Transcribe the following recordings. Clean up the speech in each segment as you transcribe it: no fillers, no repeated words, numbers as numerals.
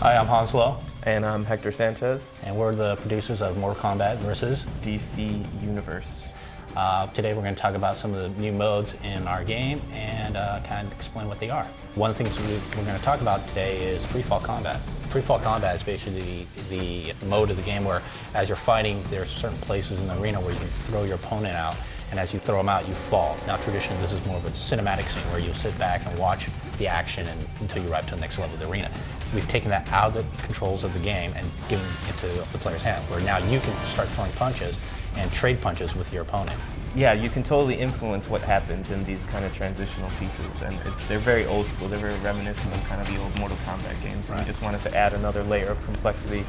Hi, I'm Lo, And I'm Hector Sanchez. and we're the producers of Mortal Kombat versus DC Universe. Today we're going to talk about some of the new modes in our game and kind of explain what they are. One of the things we're going to talk about today is freefall combat. Freefall combat is basically the mode of the game where as you're fighting, there are certain places in the arena where you can throw your opponent out, and as you throw them out, you fall. Now traditionally this is more of a cinematic scene where you sit back and watch the action until you arrive to the next level of the arena. We've taken that out of the controls of the game and given it into the player's hand, where now you can start throwing punches and trade punches with your opponent. Yeah, you can totally influence what happens in these kind of transitional pieces, and they're very old school. They're very reminiscent of kind of the old Mortal Kombat games. And we just wanted to add another layer of complexity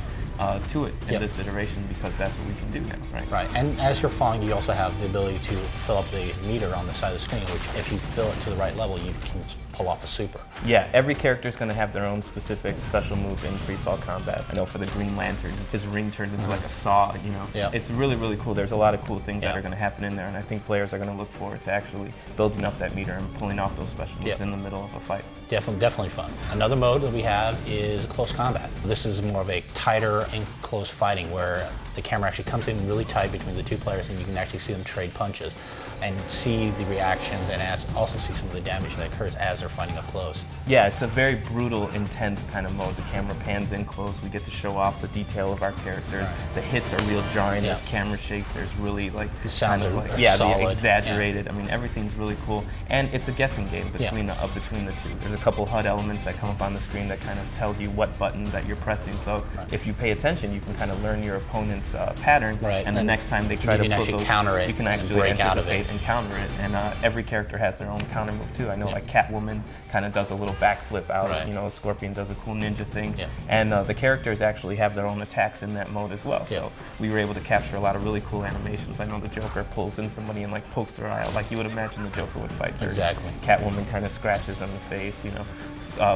to it in this iteration because that's what we can do now, right? Right, and as you're falling, you also have the ability to fill up the meter on the side of the screen, which if you fill it to the right level, you can pull off a super. Yeah, every character is going to have their own specific special move in freefall combat. I know for the Green Lantern, his ring turned into like a saw, you know. Yeah. It's really, really cool. There's a lot of cool things that are going to happen in there, and I think players are going to look forward to actually building up that meter and pulling off those special moves in the middle of a fight. Definitely fun. Another mode that we have is close combat. This is more of a tighter and close fighting where the camera actually comes in really tight between the two players and you can actually see them trade punches and see the reactions and also see some of the damage that occurs as they're fighting up close. Yeah, it's a very brutal, intense kind of mode. The camera pans in close. We get to show off the detail of our characters. Right. The hits are real jarring. There's camera shakes. There's really like the sounds are the exaggerated. I mean, everything's really cool, and it's a guessing game between the two. There's a couple HUD elements that come up on the screen that kind of tells you what button that you're pressing. So if you pay attention, you can kind of learn your opponent's pattern, and the next time they try to put those, counter it, you can actually break out of it and counter it. And every character has their own counter move too. I know like Catwoman kind of does a little backflip out. You know, Scorpion does a cool ninja thing. And the characters actually have their own attacks in that mode as well. So we were able to capture a lot of really cool animations. I know the Joker pulls in somebody and like pokes their eye out like you would imagine the Joker would fight. Exactly. Catwoman kind of scratches on the face. You know,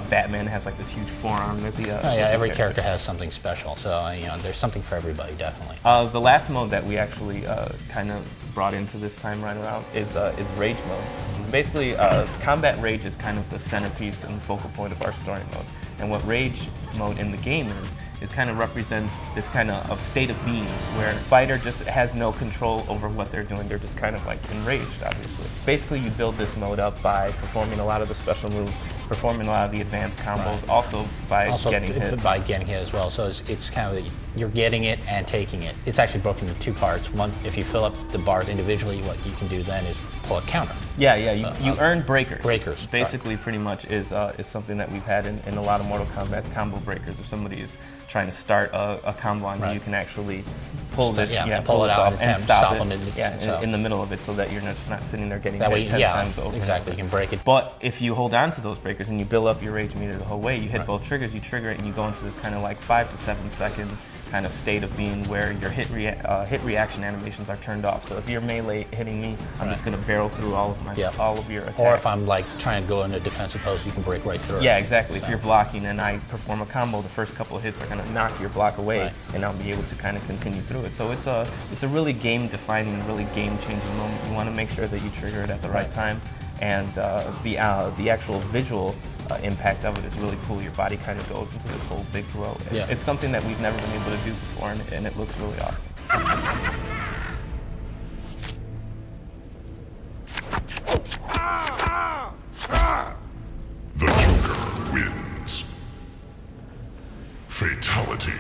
Batman has like this huge forearm that the every character has something special. So you know, there's something for everybody, definitely. The last mode that we actually kind of brought into this time right around is Rage mode. Basically, Combat Rage is kind of the centerpiece and focal point of our story mode. And what Rage mode in the game is kind of represents this kind of state of being where a fighter just has no control over what they're doing. They're just kind of like enraged, obviously. Basically, you build this mode up by performing a lot of the special moves, performing a lot of the advanced combos, also by getting hit. By getting hit as well. So it's kind of you're getting it and taking it. It's actually broken into two parts. One, if you fill up the bars individually, what you can do then is pull a counter. Yeah, you earn breakers. Breakers. Basically, pretty much is something that we've had in a lot of Mortal Kombat, combo breakers. If somebody is trying to start a combo on you, you can actually pull this, pull it off and stop them in the middle of it, so that you're just not sitting there getting hit 10 times over. Exactly, you can break it. But if you hold on to those breakers and you build up your rage meter the whole way, you hit both triggers, you trigger it, and you go into this kind of like 5 to 7 second kind of state of being where your hit reaction animations are turned off. So if you're melee hitting me, I'm just going to barrel through all of your attacks. Or if I'm like trying to go into a defensive pose, you can break right through it. Yeah, exactly. If you're blocking and I perform a combo, the first couple of hits are going to knock your block away, and I'll be able to kind of continue through it. So it's a really game-defining, really game-changing moment. You want to make sure that you trigger it at the right time, and the actual visual impact of it is really cool. Your body kind of goes into this whole big glow. It's something that we've never been able to do before, and it looks really awesome. The Joker wins. Fatality.